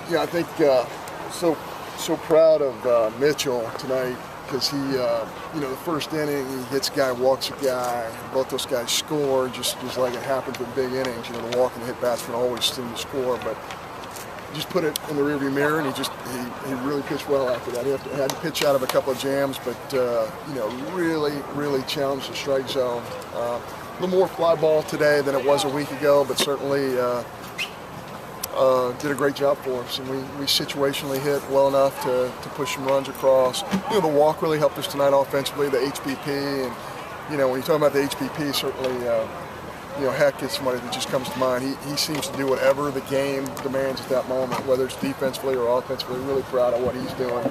Yeah, I think so proud of Mitchell tonight because he, the first inning he hits a guy, walks a guy, both those guys score just like it happens with big innings. The walk and hit batsmen always seem to score, but just put it in the rearview mirror, and he really pitched well after that. He had to pitch out of a couple of jams, but really challenged the strike zone. A little more fly ball today than it was a week ago, but certainly did a great job for us, and we situationally hit well enough to push some runs across. The walk really helped us tonight offensively, the HBP, and when you talk about the HBP, certainly Heck is somebody that just comes to mind. He seems to do whatever the game demands at that moment, whether it's defensively or offensively. Really proud of what he's doing.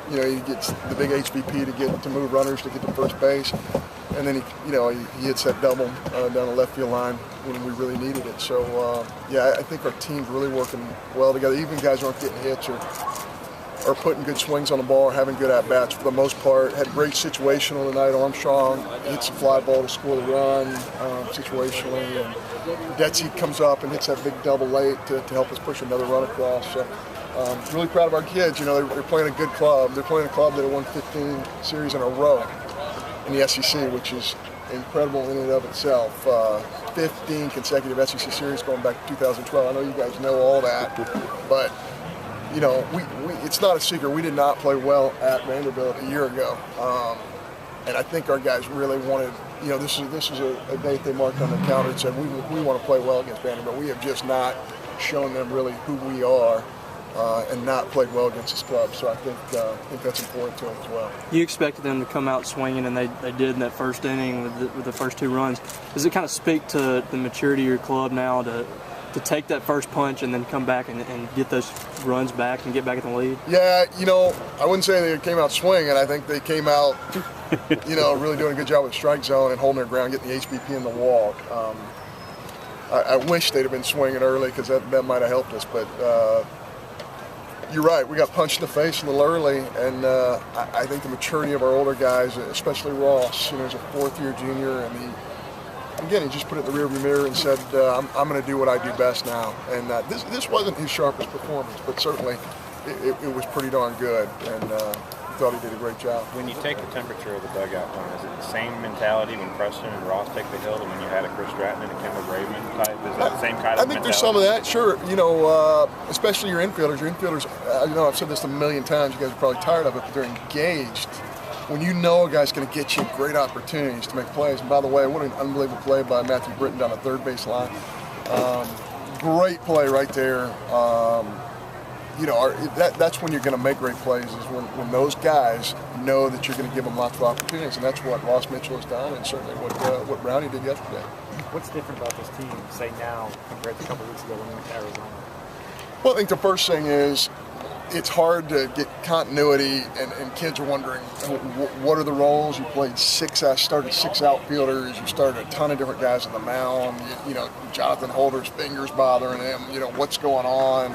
He gets the big HBP to move runners to get to first base, and then he hits that double down the left field line when we really needed it. So I think our team's really working well together. Even guys who aren't getting hits or putting good swings on the ball or having good at-bats for the most part. Had great situational tonight. Armstrong hits a fly ball to score the run situationally. And Detsy comes up and hits that big double late to help us push another run across. So really proud of our kids. They're playing a good club. They're playing a club that have won 15 series in a row in the SEC, which is incredible in and of itself. 15 consecutive SEC series going back to 2012. I know you guys know all that, but it's not a secret. We did not play well at Vanderbilt a year ago, and I think our guys really wanted. This is a date they marked on the calendar and said we want to play well against Vanderbilt. We have just not shown them really who we are, and not played well against this club. So I think that's important to them as well. You expected them to come out swinging, and they did in that first inning with the first two runs. Does it kind of speak to the maturity of your club now to take that first punch and then come back and get those runs back and get back in the lead? Yeah, I wouldn't say they came out swinging. I think they came out, really doing a good job with the strike zone and holding their ground, getting the HBP in the walk. I wish they'd have been swinging early because that might have helped us. But you're right, we got punched in the face a little early, and I think the maturity of our older guys, especially Ross, he's a fourth-year junior, and he just put it in the rearview mirror and said, I'm going to do what I do best now. And this wasn't his sharpest performance, but certainly it was pretty darn good, and thought he did a great job. When you take the temperature of the dugout, is it the same mentality when Preston and Ross take the hill than when you had a Chris Stratton and a Kendall Graveman type? Is that the same kind of mentality? I think there's some of that, sure. Especially your infielders. Your infielders, I've said this a million times, you guys are probably tired of it, but they're engaged. When you know a guy's going to get you great opportunities to make plays, and by the way, what an unbelievable play by Matthew Britton down the third base line. Great play right there. That's when you're going to make great plays, is when those guys know that you're going to give them lots of opportunities, and that's what Ross Mitchell has done, and certainly what Brownie did yesterday. What's different about this team, say now, compared to a couple weeks ago when we went to Arizona? Well, I think the first thing is, it's hard to get continuity, and kids are wondering what are the roles. You started 6 outfielders. You started a ton of different guys on the mound. Jonathan Holder's fingers bothering him. What's going on?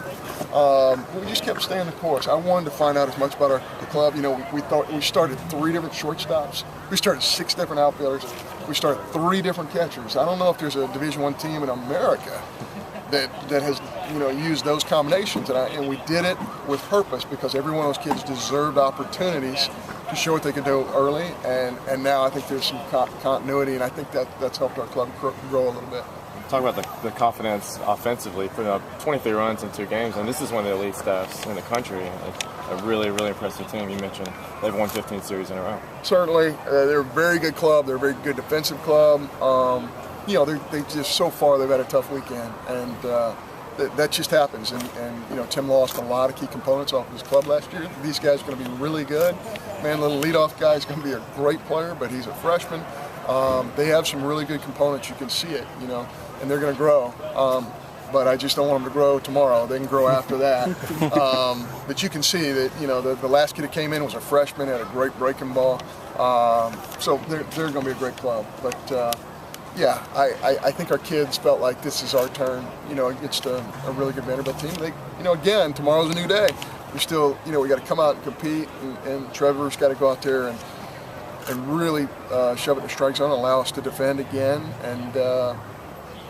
We just kept staying the course. I wanted to find out as much about the club. We started 3 different shortstops. We started 6 different outfielders. We started 3 different catchers. I don't know if there's a Division I team in America that has used those combinations, and we did it with purpose because every one of those kids deserved opportunities to show what they could do early, and now I think there's some continuity, and I think that's helped our club grow a little bit. Talk about the confidence offensively, putting up 23 runs in 2 games, and this is one of the elite staffs in the country. A really, really impressive team. You mentioned they've won 15 series in a row. Certainly, they're a very good club. They're a very good defensive club. They just so far they've had a tough weekend, and that just happens. And Tim lost a lot of key components off of his club last year. These guys are going to be really good. Man, little leadoff guy is going to be a great player, but he's a freshman. They have some really good components. You can see it, and they're going to grow. But I just don't want them to grow tomorrow. They can grow after that. But you can see that, the last kid that came in was a freshman, had a great breaking ball. So they're going to be a great club. But I think our kids felt like this is our turn, against a really good Vanderbilt team. Again, tomorrow's a new day. We still, we got to come out and compete, and Trevor's got to go out there and really shove it in the strike zone and allow us to defend again. And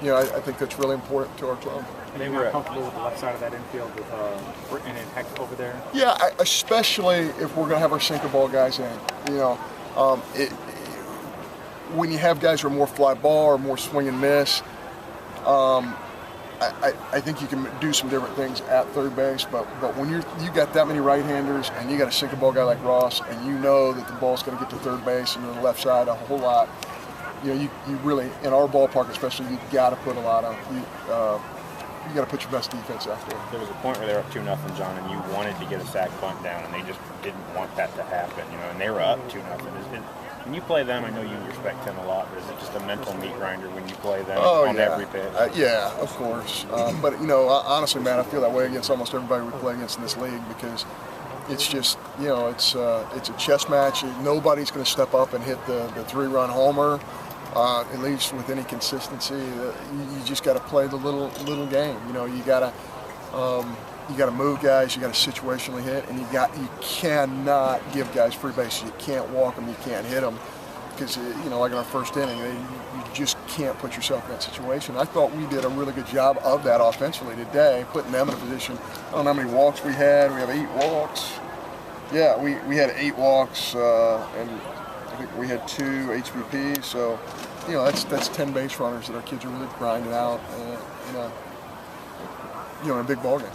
I think that's really important to our club. And they were comfortable with the left side of that infield with Britton and Heck over there. Yeah, especially if we're going to have our sinker ball guys in. When you have guys who are more fly ball or more swing and miss, I think you can do some different things at third base. But when you got that many right-handers and you got a sinker ball guy like Ross, and you know that the ball's going to get to third base and to the left side a whole lot, you really, in our ballpark especially, you got to put a lot on. You got to put your best defense out there. There was a point where they were up 2-0, John, and you wanted to get a sac bunt down, and they just didn't want that to happen, and they were up 2-0. When you play them, I know you respect him a lot, but is it just a mental meat grinder when you play them on every pitch? Yeah, of course. But, honestly, man, I feel that way against almost everybody we play against in this league because it's just, it's a chess match. Nobody's going to step up and hit the 3-run homer. At least with any consistency, you just got to play the little game. You got to move guys. You got to situationally hit, and you cannot give guys free bases. You can't walk them. You can't hit them because like in our first inning, you just can't put yourself in that situation. I thought we did a really good job of that offensively today, putting them in a position. I don't know how many walks we had. We have 8 walks. Yeah, we had 8 walks, and I think we had 2 HBPs. So. That's 10 base runners that our kids are really grinding out in a big ball game.